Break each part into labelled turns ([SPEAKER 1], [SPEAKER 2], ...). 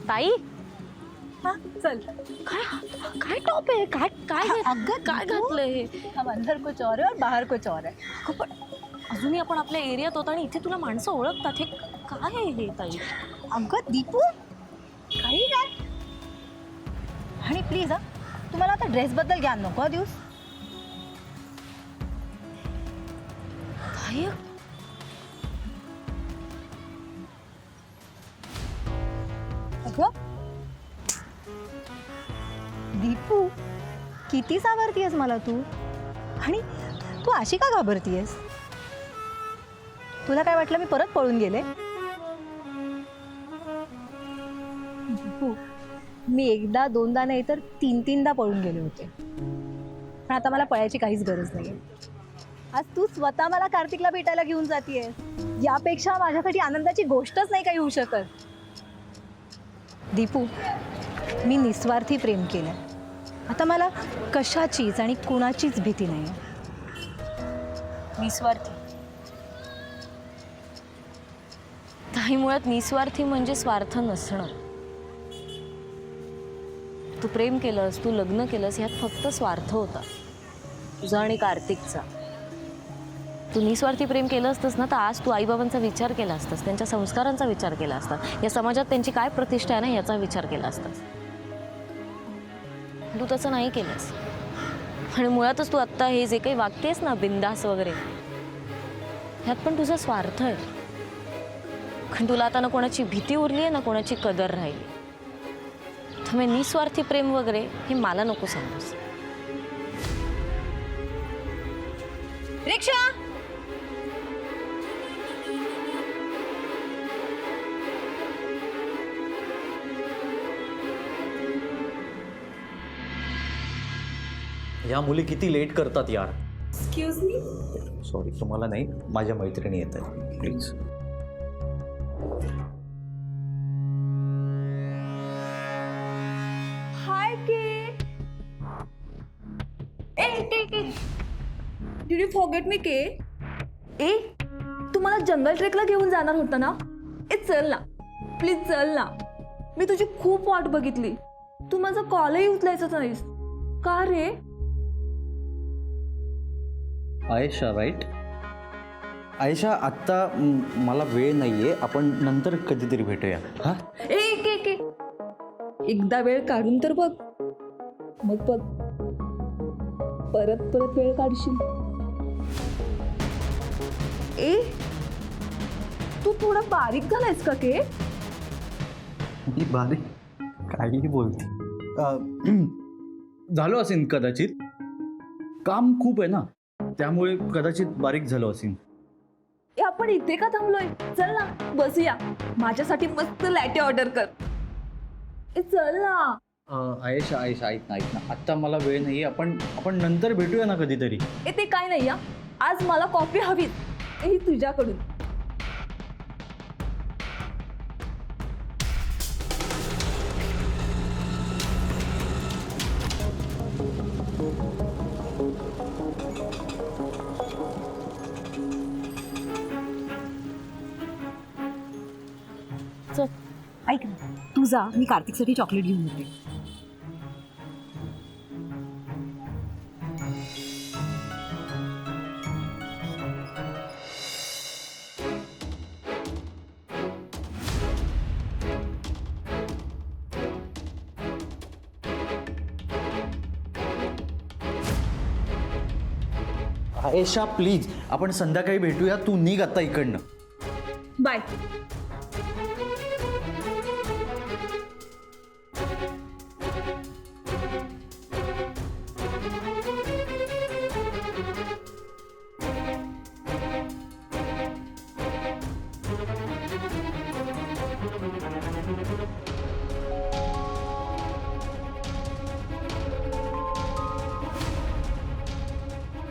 [SPEAKER 1] ताई
[SPEAKER 2] हा चल.
[SPEAKER 1] काय काय टॉप आहे काय काय
[SPEAKER 2] अगं,
[SPEAKER 1] काय घातलंय हे
[SPEAKER 2] हम अंदर कुछ और है और बाहर कुछ और है.
[SPEAKER 1] अगं, पण अजूनही आपण आपल्या एरियात होतो आणि इथे तुला माणसं ओळखतात हे काय आहे हे ताई
[SPEAKER 2] अगं दीपू काही काय. आणि प्लीज हा तुम्हाला आता ड्रेसबद्दल ज्ञान नको हा दिवस.
[SPEAKER 1] ताई
[SPEAKER 2] अगं दीपू किती सावरतीयस मला तू. आणि तू अशी का घाबरतीयस. तुला काय वाटलं मी परत पळून गेले. दीपू मी एकदा दोनदा नाही तर तीनदा पळून गेले होते. पण आता मला पळायची काहीच गरज नाही. आज तू स्वतः मला कार्तिकला भेटायला घेऊन जातीयस. यापेक्षा माझ्यासाठी आनंदाची गोष्टच नाही काही होऊ शकत. दीपू मी निस्वार्थी प्रेम केलं. आता मला कशाचीच आणि कुणाचीच भीती नाही.
[SPEAKER 1] निस्वार्थी ताई मुळात निस्वार्थी म्हणजे स्वार्थ नसणं. तू प्रेम केलंस तू लग्न केलंस यात फक्त स्वार्थ होता तुझा आणि कार्तिकचा. तू निस्वार्थी प्रेम केलं असतंस ना तर आज तू आईबाबांचा विचार केला असतास त्यांच्या संस्कारांचा विचार केला असता या समाजात त्यांची काय प्रतिष्ठा आहे ना याचा विचार केला असतास. तू तसं नाही केलंस आणि मुळातच तू आत्ता हे जे काही वागतेस ना बिंदास वगैरे ह्यात पण तुझा स्वार्थ आहे. कारण तुला आता ना कोणाची भीती उरली आहे ना कोणाची कदर राहिली. त्यामुळे निस्वार्थी प्रेम वगैरे हे मला नको सांगूस.
[SPEAKER 2] रिक्षा
[SPEAKER 3] या मुली किती लेट करतात यार.
[SPEAKER 2] Excuse me.
[SPEAKER 3] सॉरी तुम्हाला नाही माझ्या मैत्रिणी येत आहेत please.
[SPEAKER 2] Hi K.
[SPEAKER 4] Did you forget me K. ए तू मला जंगल ट्रेकला घेऊन जाणार होता ना. ए चल ना प्लीज चल ना. मी तुझी खूप वाट बघितली. तू माझा कॉलही उचलायचाच नाहीस का रे.
[SPEAKER 3] आयशा राईट. आयशा आत्ता मला वेळ नाहीये आपण नंतर कधीतरी भेटूया. हा
[SPEAKER 4] ए के के एकदा वेळ काढून तर बघ. मग बघ परत परत वेळ काढशील. ए तू थोडा बारीक झालायस का के.
[SPEAKER 3] ही बारीक काहीही बोलते. झालो असेल कदाचित. काम खूप आहे ना त्यामुळे कदाचित बारीक झालो असेल.
[SPEAKER 4] ए आपण इथे का थांबलोय. चल ना बसूया. माझ्यासाठी मस्त लॅटे ऑर्डर कर. ए चल ना.
[SPEAKER 3] आयशा आयशा ऐक ना आत्ता मला वेळ नाही. आपण नंतर भेटूया ना कधीतरी.
[SPEAKER 4] ए ते काय नाही या. आज मला कॉफी हवीच. ही तुझ्याकडून.
[SPEAKER 1] चल
[SPEAKER 2] ऐक ना तू जा मी कार्तिकसाठी चॉकलेट घेऊन येते.
[SPEAKER 3] आयशा प्लीज आपण संध्याकाळी भेटूया. तू निघ आता इकडनं.
[SPEAKER 4] बाय.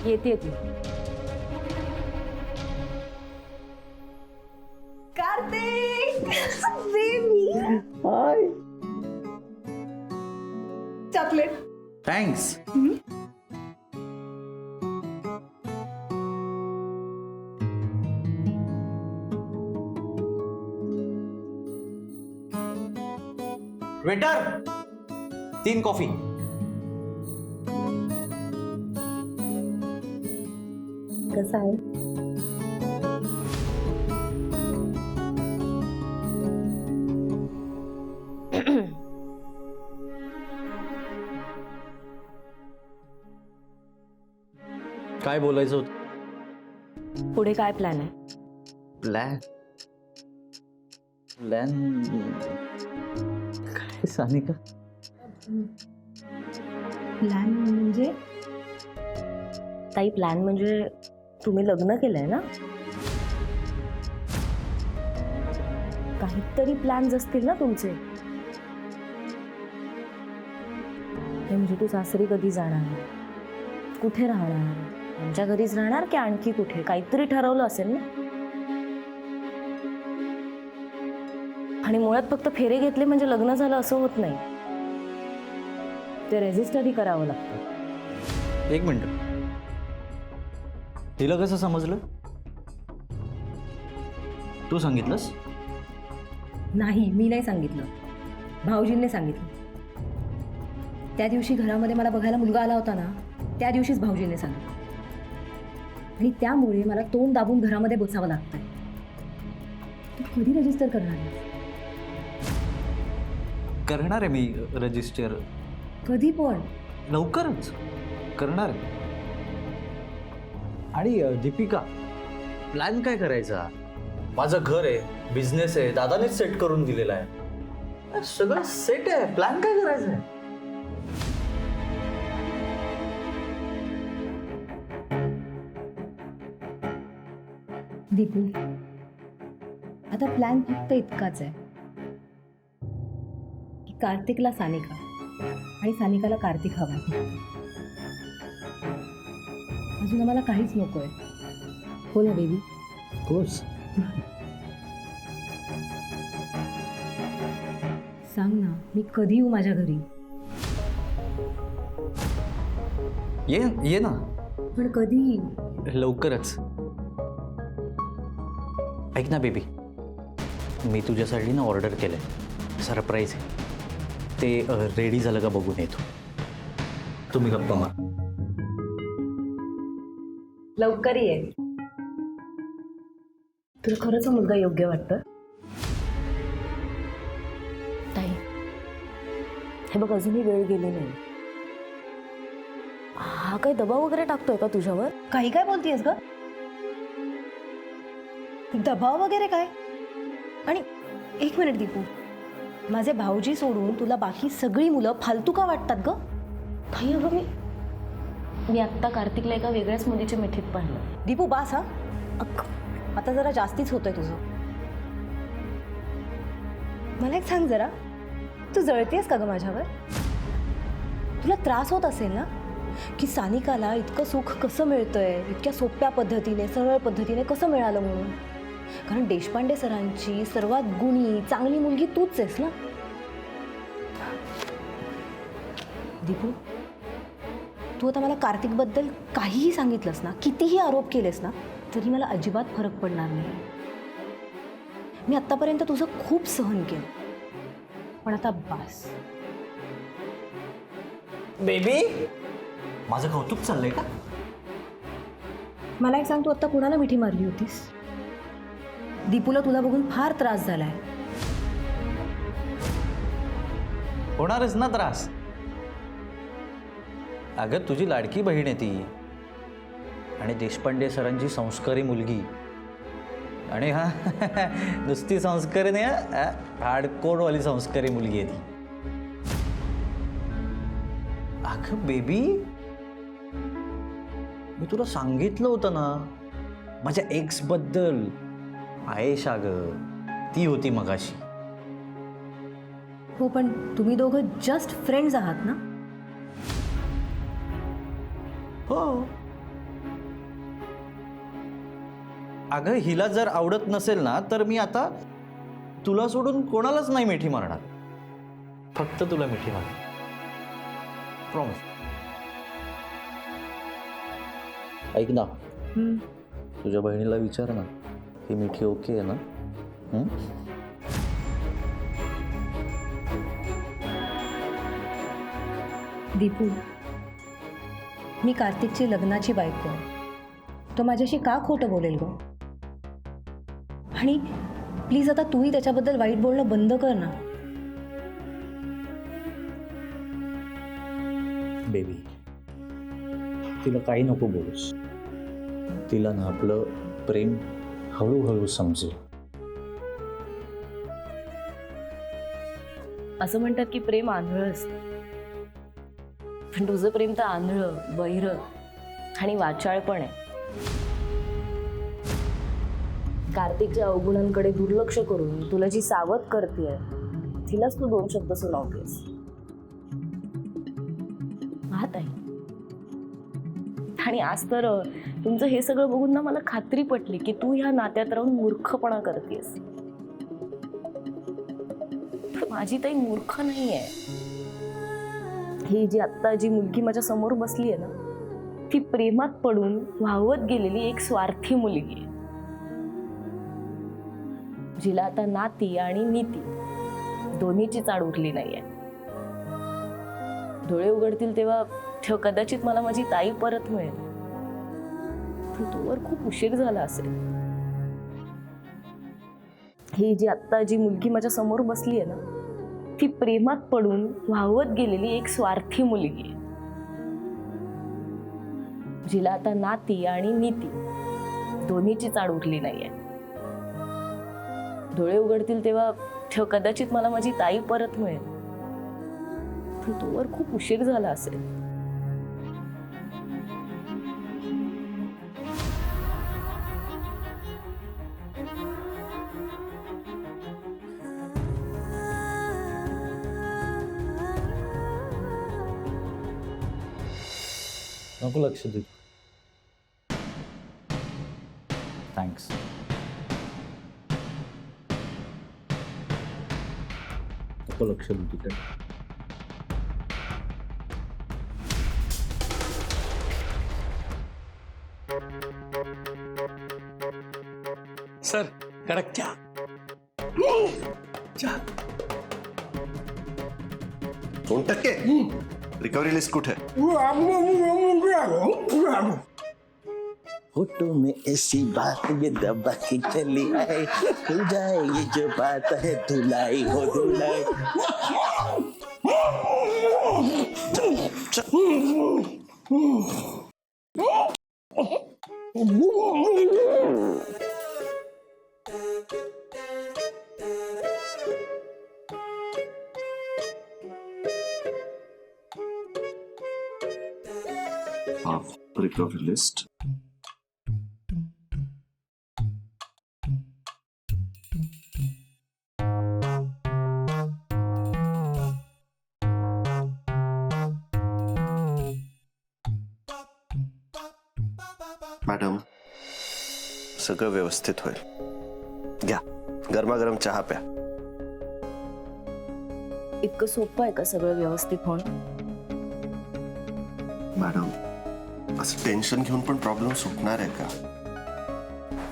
[SPEAKER 1] येते ती.
[SPEAKER 4] कार्तिक बेबी.
[SPEAKER 3] हाय.
[SPEAKER 4] चॉकलेट.
[SPEAKER 3] थँक्स. Waiter 3 coffee.
[SPEAKER 2] कसं आहे?
[SPEAKER 3] काय बोलायचं होतं?
[SPEAKER 1] पुढे काय प्लॅन आहे?
[SPEAKER 3] प्लॅन प्लॅन काय सानिका?
[SPEAKER 2] प्लॅन म्हणजे
[SPEAKER 1] ताई, प्लॅन म्हणजे तुम्ही लग्न केलंय ना? काहीतरी प्लॅन्स असतील ना तुमचे. हे म्हणजे तू सासरी कधी जाणार, कुठे राहणार, आमच्या घरीच राहणार की आणखी कुठे, काहीतरी ठरवलं असेल ना. आणि मुळात फक्त फेरे घेतले म्हणजे लग्न झालं असं होत नाही. ते रेजिस्टरही करावं लागतं.
[SPEAKER 3] 1 मिनिट. तिला कसं समजलं? तू सांगितलंस?
[SPEAKER 2] नाही, मी नाही सांगितलं, भाऊजींनी सांगितलं. त्या दिवशी घरामध्ये मला बघायला मुलगा आला होता ना, त्या दिवशीच भाऊजींनी सांगितलं. आणि त्यामुळे मला तोंड दाबून घरामध्ये बसावं लागतंय. तू कधी रजिस्टर करणार आहेस?
[SPEAKER 3] करणार आहे मी रजिस्टर.
[SPEAKER 2] कधी पण?
[SPEAKER 3] लवकरच करणार आहे. आणि दीपिका, प्लॅन काय करायचा? माझं घर आहे, बिझनेस आहे, दादानेच सेट करून दिलेला आहे. सगळं सेट आहे, प्लॅन काय करायचा आहे?
[SPEAKER 2] दीपू, आता प्लॅन फक्त इतकाच आहे की कार्तिकला सानिका आणि सानिकाला कार्तिक हवा. अजून आम्हाला काहीच नकोय. हो ना बेबी?
[SPEAKER 3] कोर्स.
[SPEAKER 2] सांग ना, मी कधी येऊ माझ्या घरी?
[SPEAKER 3] ये ना
[SPEAKER 2] पण कधी?
[SPEAKER 3] लवकरच. ऐक ना बेबी, मी तुझ्यासाठी ना ऑर्डर केलंय, सरप्राईज आहे. ते रेडी झालं का बघून येतो. तुम्ही गप्पा मार.
[SPEAKER 2] लवकर ये.
[SPEAKER 1] तुला खरंच हा मुलगा योग्य वाटतं? ताई, हे बघ, अजूनही वेळ गेली नाही. हा काही दबाव वगैरे टाकतोय का तुझ्यावर?
[SPEAKER 2] काही काय बोलतेस ग? दबाव वगैरे काय? आणि 1 मिनिट दीपू, माझे भाऊजी सोडून तुला बाकी सगळी मुलं फालतू का वाटतात ग?
[SPEAKER 1] ताई, अगं मी आत्ता कार्तिकला एका वेगळ्याच मुलीच्या मिठीत पाहिलं.
[SPEAKER 2] दीपू बास. हा आता जरा जास्तीच होतंय तुझं. मला एक सांग जरा, तू जळतेस का ग माझ्यावर? तुला त्रास होत असेल ना की सानिकाला इतकं सुख कसं मिळतंय, इतक्या सोप्या पद्धतीने, सरळ पद्धतीने कसं मिळालं म्हणून. कारण देशपांडे सरांची सर्वात गुणी चांगली मुलगी तूच आहेस ना. दीपू, तू आता मला कार्तिकबद्दल काहीही सांगितलंस ना, कितीही आरोप केलेस ना, तरी मला अजिबात फरक पडणार नाही. मी आत्तापर्यंत तुझं खूप सहन केलं, पण आता बास.
[SPEAKER 3] बेबी, माझं कौतुक चाललंय का?
[SPEAKER 2] मला एक सांग, तू आत्ता कुणाला मिठी मारली होतीस? दीपूला तुला बघून फार त्रास झालाय.
[SPEAKER 3] होणारच ना त्रास. अगं, तुझी लाडकी बहीण आहे ती, आणि देशपांडे सरांची संस्कारी मुलगी. आणि हा नुसती संस्कारी नाही, हार्डकोरवाली संस्कारी मुलगी आहे ती. अगं बेबी, मी तुला सांगितलं होतं ना माझ्या एक्स बद्दल. आयेशा ग, ती होती मगाशी.
[SPEAKER 2] हो, पण तुम्ही दोघं जस्ट फ्रेंड्स आहात ना?
[SPEAKER 3] हो. अगं, हिला जर आवडत नसेल ना, तर मी आता तुला सोडून कोणालाच नाही मिठी मारणार. फक्त तुला मिठी मारणार. प्रॉमिस. ऐक ना, तुझ्या बहिणीला विचार ना, ही मिठी ओके आहे ना?
[SPEAKER 2] दीपू, मी कार्तिकची लग्नाची बायको आहे. तो माझ्याशी का खोटं बोलेल गं? आणि प्लीज आता तूही त्याच्याबद्दल वाईट बोलणं बंद कर ना.
[SPEAKER 3] बेबी, तिला काही नको बोलूस. तिला ना आपलं प्रेम हळूहळू समजेल.
[SPEAKER 1] असं म्हणतात की प्रेम आंधळं असतं, पण तुझं प्रेम तर आंधळं, बहिरं आणि वाचाळ पण आहे. कार्तिकच्या अवगुणांकडे दुर्लक्ष करून तुला जी सावध करतेय तिलाच तू 2 शब्द सुनावतेस. पाहत आहे. आणि आज तर तुमचं हे सगळं बघून ना मला खात्री पटली की तू ह्या नात्यात राहून मूर्खपणा करतेस. माझी ताई मूर्ख नाहीये. ही जी आत्ता जी मुलगी माझ्या समोर बसली आहे ना, ती प्रेमात पडून वाहवत गेलेली एक स्वार्थी मुलगी आहे, जिला आता नाती आणि नीती दोन्हीची चाड उरली नाहीये. डोळे उघडतील तेव्हा कदाचित मला माझी ताई परत मिळेल, पण तोवर खूप उशीर झाला असेल. ही जी आत्ता जी मुलगी माझ्या समोर बसली आहे ना, ती प्रेमात पडून वाहवत गेलेली एक स्वार्थी मुलगी आहे, जिला आता नाती आणि नीती दोन्हीची चाड उरली नाहीये. डोळे उघडतील तेव्हा कदाचित मला माझी ताई परत मिळेल, पण तोवर खूप उशीर झाला असेल.
[SPEAKER 3] नको लक्ष दे. थँक्स. नको लक्ष दे तिकडे.
[SPEAKER 5] सर कडक चहा. चहा.
[SPEAKER 6] 2% रिकवरी लिस्ट कुठे?
[SPEAKER 7] फोटो में ऐसी बात ये दबा के चली आए, खुल जाए ये जो बात है धुलाई हो धुलाई.
[SPEAKER 6] Recovery list. मॅडम, सगळं व्यवस्थित होईल. घ्या, गरमागरम चहा प्या.
[SPEAKER 1] इतकं सोपं आहे का सगळं व्यवस्थित होणं?
[SPEAKER 6] मॅडम, असं टेन्शन घेऊन पण प्रॉब्लेम सुटणार आहे का?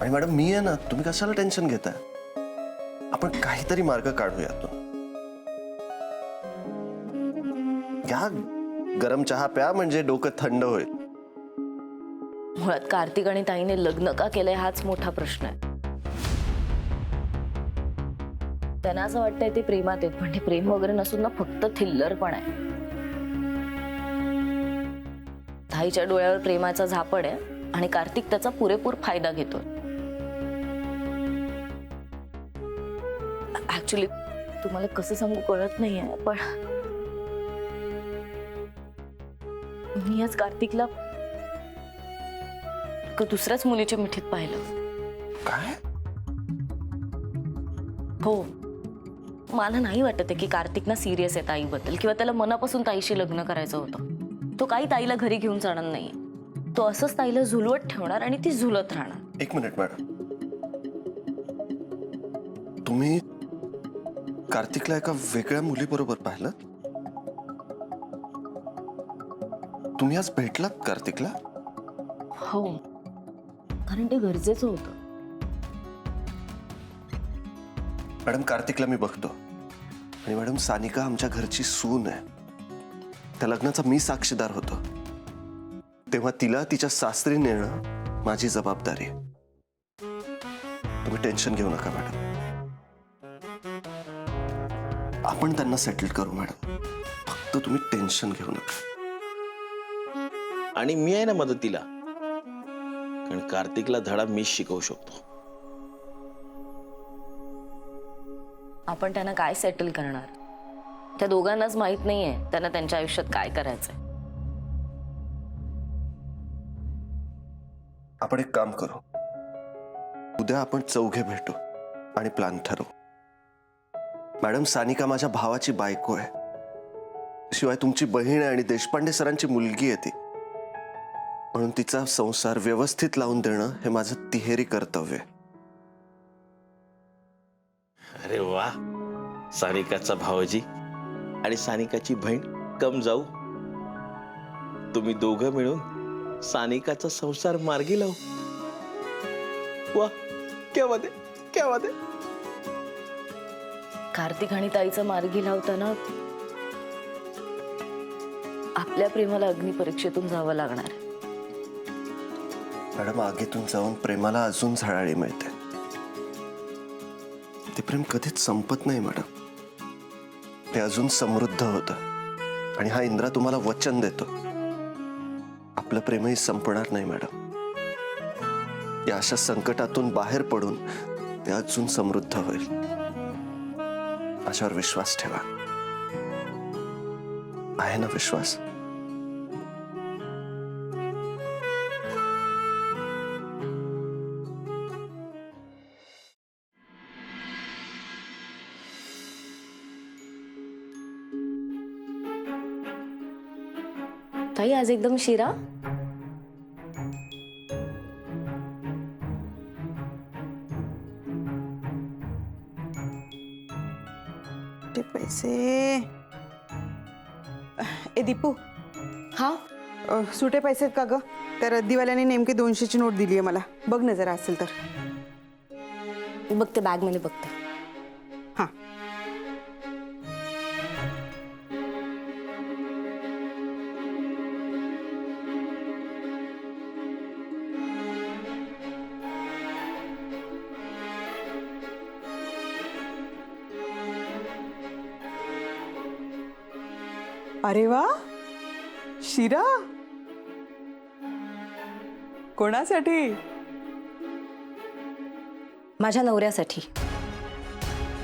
[SPEAKER 6] आणि मॅडम, मी आहे ना, तुम्ही कशाला टेन्शन घेताय? आपण काहीतरी मार्ग काढूया यातून. घ्या, गरम चहा प्या, म्हणजे डोकं थंड होईल.
[SPEAKER 1] मुळात कार्तिक आणि ताईने लग्न का केलंय हाच मोठा प्रश्न आहे. त्यांना असं वाटतंय ते प्रेमात आहेत, पण ते प्रेम वगैरे नसून ना फक्त थिल्लर पण आहे. ताईच्या डोळ्यावर प्रेमाचा झापड आहे आणि कार्तिक त्याचा पुरेपूर फायदा घेतोय. ऍक्च्युली तुम्हाला कसं सांगू कळत नाहीये, पण मी आज कार्तिकला दुसऱ्याच मुलीच्या मिठीत पाहिलं.
[SPEAKER 6] काय?
[SPEAKER 1] हो, मला नाही वाटत की कार्तिक ना सिरियस आहे ताईबद्दल, किंवा त्याला मनापासून ताईशी लग्न करायचं होतं. तो काही ताईला घरी घेऊन जाणार नाही. तो असंच ताईला झुलवत ठेवणार आणि ती झुलत राहणार.
[SPEAKER 6] एक मिनिट मॅडम, तुम्ही कार्तिकला एका वेगळ्या मुलीबरोबर पाहिलं? तुम्ही आज भेटलात कार्तिकला?
[SPEAKER 1] हो, कारण ते गरजेचं होतं.
[SPEAKER 6] मॅडम, कार्तिकला मी बघतो. आणि मॅडम, सानिका आमच्या घरची सून आहे. त्या लग्नाचा मी साक्षीदार होतो, तेव्हा तिला तिच्या सासरी नेणं माझी जबाबदारी आहे. तुम्ही टेन्शन घेऊ नका मॅडम, आपण त्यांना सेटल करू मॅडम. फक्त तुम्ही टेन्शन घेऊ नका.
[SPEAKER 7] आणि मी आहे ना मदतीला, कारण कार्तिकला धडा मीच शिकवू शकतो.
[SPEAKER 1] आपण त्यांना काय सेटल करणार? त्या दोघांनाच माहित नाहीये त्यांना त्यांच्या आयुष्यात काय करायचंय.
[SPEAKER 6] आपण एक काम करू, उद्या आपण चौघे भेटू आणि प्लॅन ठरवू. मॅडम, सानिका माझ्या भावाची बायको आहे, शिवाय तुमची बहीण आहे आणि देशपांडे सरांची मुलगी आहे ती. म्हणून तिचा संसार व्यवस्थित लावून देणं हे माझं तिहेरी कर्तव्य आहे.
[SPEAKER 7] अरे वा, सानिकाचा भावजी आणि सानिकाची बहीण कम जाऊ. तुम्ही दोघं मिळून सानिकाचा संसार मार्गी लावू. वा, क्या बात आहे, क्या बात आहे.
[SPEAKER 1] कार्तिक आणि ताईचं मार्गी लावताना आपल्या प्रेमाला अग्निपरीक्षेतून जावं लागणार.
[SPEAKER 6] मॅडम, आगीतून जाऊन प्रेमाला अजून झळाळी मिळते. ते प्रेम कधीच संपत नाही मॅडम, ते अजून समृद्ध होतं. आणि हा इंद्रा तुम्हाला वचन देतो, आपलं प्रेमही संपणार नाही मॅडम. या अशा संकटातून बाहेर पडून ते अजून समृद्ध होईल. माझ्यावर विश्वास ठेवा. आहे ना विश्वास?
[SPEAKER 1] ताई, आज एकदम शिरा.
[SPEAKER 8] ते पैसे. ए दीपू,
[SPEAKER 1] हा,
[SPEAKER 8] सुटे पैसे आहेत का ग? त्या रद्दीवाल्याने नेमकी 200ची नोट दिली आहे मला. बघ ना जरा असेल तर.
[SPEAKER 1] बघते, बॅग मध्ये बघते.
[SPEAKER 8] हां. अरे वा, शिरा कोणासाठी?
[SPEAKER 1] माझ्या नवऱ्यासाठी.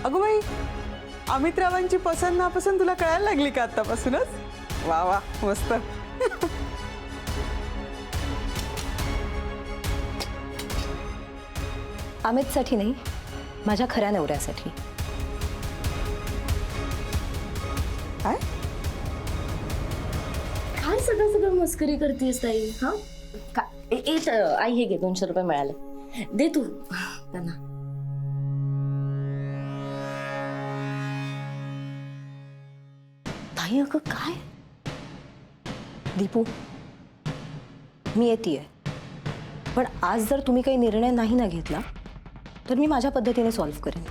[SPEAKER 8] अगो बाई, अमित रावांची पसंत नापसंत तुला कळायला लागली का आतापासूनच? वा वा, मस्त.
[SPEAKER 2] अमितसाठी नाही, माझ्या खऱ्या नवऱ्यासाठी.
[SPEAKER 8] काय
[SPEAKER 1] काय सगळं मस्करी करतेस ताई? हा, आई हे घे, 200 रुपये मिळाले, दे तू त्यांना. ताई, अगं काय?
[SPEAKER 2] दीपू, मी येतेय, पण आज जर तुम्ही काही निर्णय नाही ना घेतला तर मी माझ्या पद्धतीने सॉल्व्ह करेन.